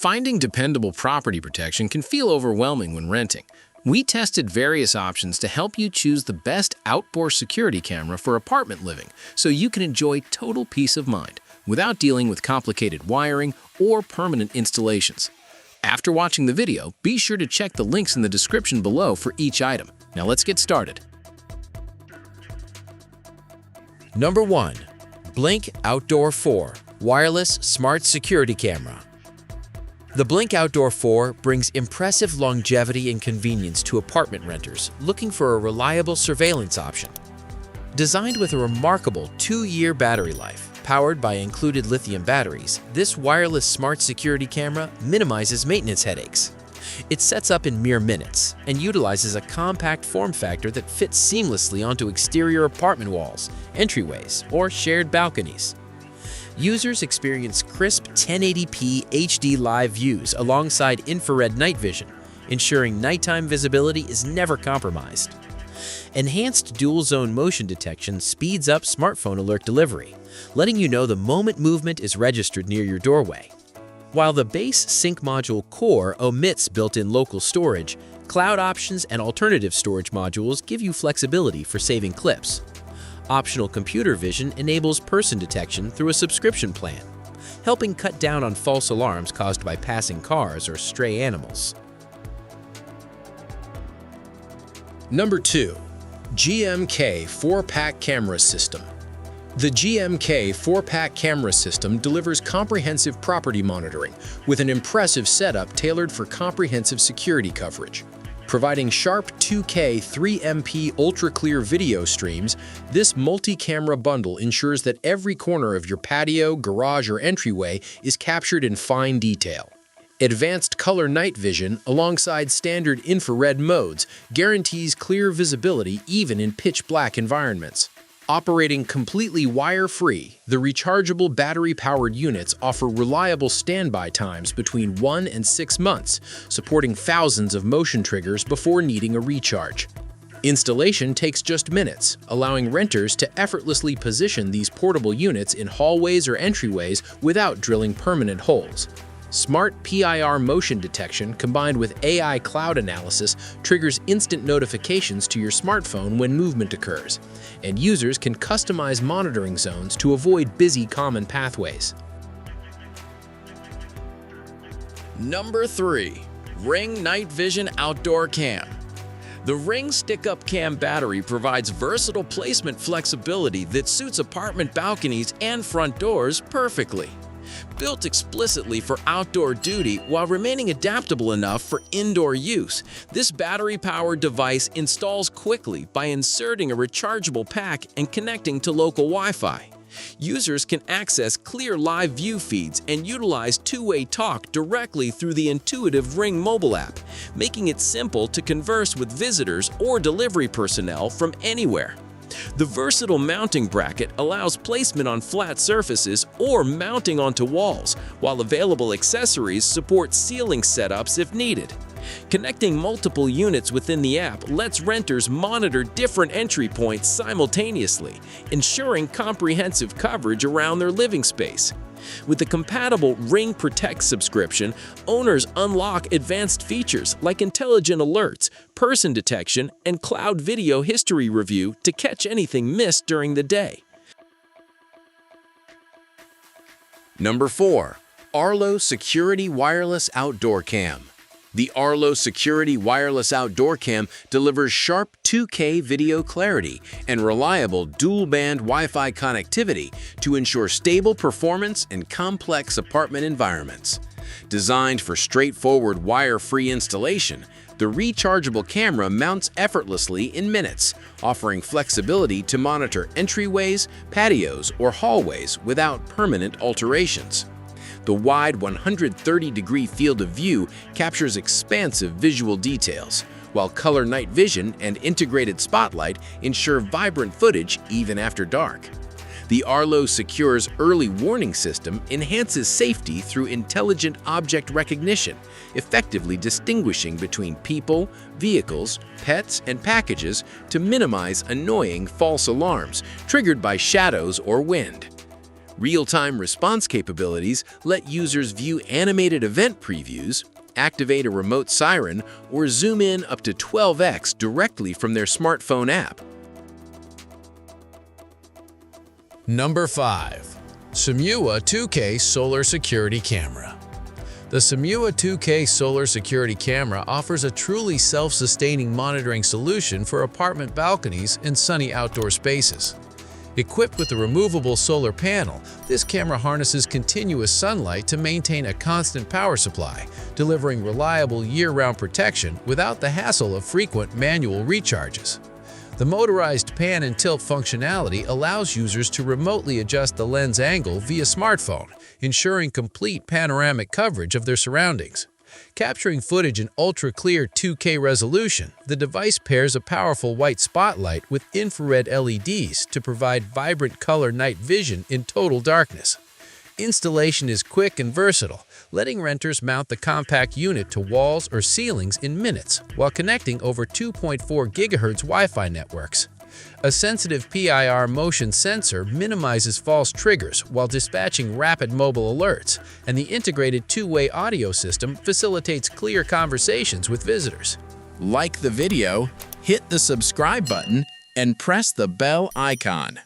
Finding dependable property protection can feel overwhelming when renting. We tested various options to help you choose the best outdoor security camera for apartment living so you can enjoy total peace of mind without dealing with complicated wiring or permanent installations. After watching the video, be sure to check the links in the description below for each item. Now let's get started. Number 1. Blink Outdoor 4 Wireless Smart Security Camera. The Blink Outdoor 4 brings impressive longevity and convenience to apartment renters looking for a reliable surveillance option. Designed with a remarkable 2-year battery life, powered by included lithium batteries, this wireless smart security camera minimizes maintenance headaches. It sets up in mere minutes and utilizes a compact form factor that fits seamlessly onto exterior apartment walls, entryways, or shared balconies. Users experience crisp 1080p HD live views alongside infrared night vision, ensuring nighttime visibility is never compromised. Enhanced dual-zone motion detection speeds up smartphone alert delivery, letting you know the moment movement is registered near your doorway. While the base sync module core omits built-in local storage, cloud options and alternative storage modules give you flexibility for saving clips. Optional computer vision enables person detection through a subscription plan, helping cut down on false alarms caused by passing cars or stray animals. Number 2. GMK 4-Pack Camera System. The GMK 4-Pack Camera System delivers comprehensive property monitoring with an impressive setup tailored for comprehensive security coverage. Providing sharp 2K 3MP ultra-clear video streams, this multi-camera bundle ensures that every corner of your patio, garage, or entryway is captured in fine detail. Advanced color night vision, alongside standard infrared modes, guarantees clear visibility even in pitch-black environments. Operating completely wire-free, the rechargeable battery-powered units offer reliable standby times between 1 and 6 months, supporting thousands of motion triggers before needing a recharge. Installation takes just minutes, allowing renters to effortlessly position these portable units in hallways or entryways without drilling permanent holes. Smart PIR motion detection combined with AI cloud analysis triggers instant notifications to your smartphone when movement occurs, and users can customize monitoring zones to avoid busy common pathways. Number 3. Ring Night Vision Outdoor Cam. The Ring Stick-Up Cam battery provides versatile placement flexibility that suits apartment balconies and front doors perfectly. Built explicitly for outdoor duty while remaining adaptable enough for indoor use, this battery-powered device installs quickly by inserting a rechargeable pack and connecting to local Wi-Fi. Users can access clear live view feeds and utilize two-way talk directly through the intuitive Ring mobile app, making it simple to converse with visitors or delivery personnel from anywhere. The versatile mounting bracket allows placement on flat surfaces or mounting onto walls, while available accessories support ceiling setups if needed. Connecting multiple units within the app lets renters monitor different entry points simultaneously, ensuring comprehensive coverage around their living space. With the compatible Ring Protect subscription, owners unlock advanced features like intelligent alerts, person detection, and cloud video history review to catch anything missed during the day. Number 4. Arlo Security Wireless Outdoor Cam. The Arlo Security Wireless Outdoor Cam delivers sharp 2K video clarity and reliable dual-band Wi-Fi connectivity to ensure stable performance in complex apartment environments. Designed for straightforward wire-free installation, the rechargeable camera mounts effortlessly in minutes, offering flexibility to monitor entryways, patios, or hallways without permanent alterations. The wide 130-degree field of view captures expansive visual details, while color night vision and integrated spotlight ensure vibrant footage even after dark. The Arlo Secure's early warning system enhances safety through intelligent object recognition, effectively distinguishing between people, vehicles, pets, and packages to minimize annoying false alarms triggered by shadows or wind. Real-time response capabilities let users view animated event previews, activate a remote siren, or zoom in up to 12x directly from their smartphone app. Number 5. SEHMUA 2K Solar Security Camera. The SEHMUA 2K Solar Security Camera offers a truly self-sustaining monitoring solution for apartment balconies and sunny outdoor spaces. Equipped with a removable solar panel, this camera harnesses continuous sunlight to maintain a constant power supply, delivering reliable year-round protection without the hassle of frequent manual recharges. The motorized pan and tilt functionality allows users to remotely adjust the lens angle via smartphone, ensuring complete panoramic coverage of their surroundings. Capturing footage in ultra-clear 2K resolution, the device pairs a powerful white spotlight with infrared LEDs to provide vibrant color night vision in total darkness. Installation is quick and versatile, letting renters mount the compact unit to walls or ceilings in minutes while connecting over 2.4 GHz Wi-Fi networks. A sensitive PIR motion sensor minimizes false triggers while dispatching rapid mobile alerts, and the integrated two-way audio system facilitates clear conversations with visitors. Like the video, hit the subscribe button, and press the bell icon.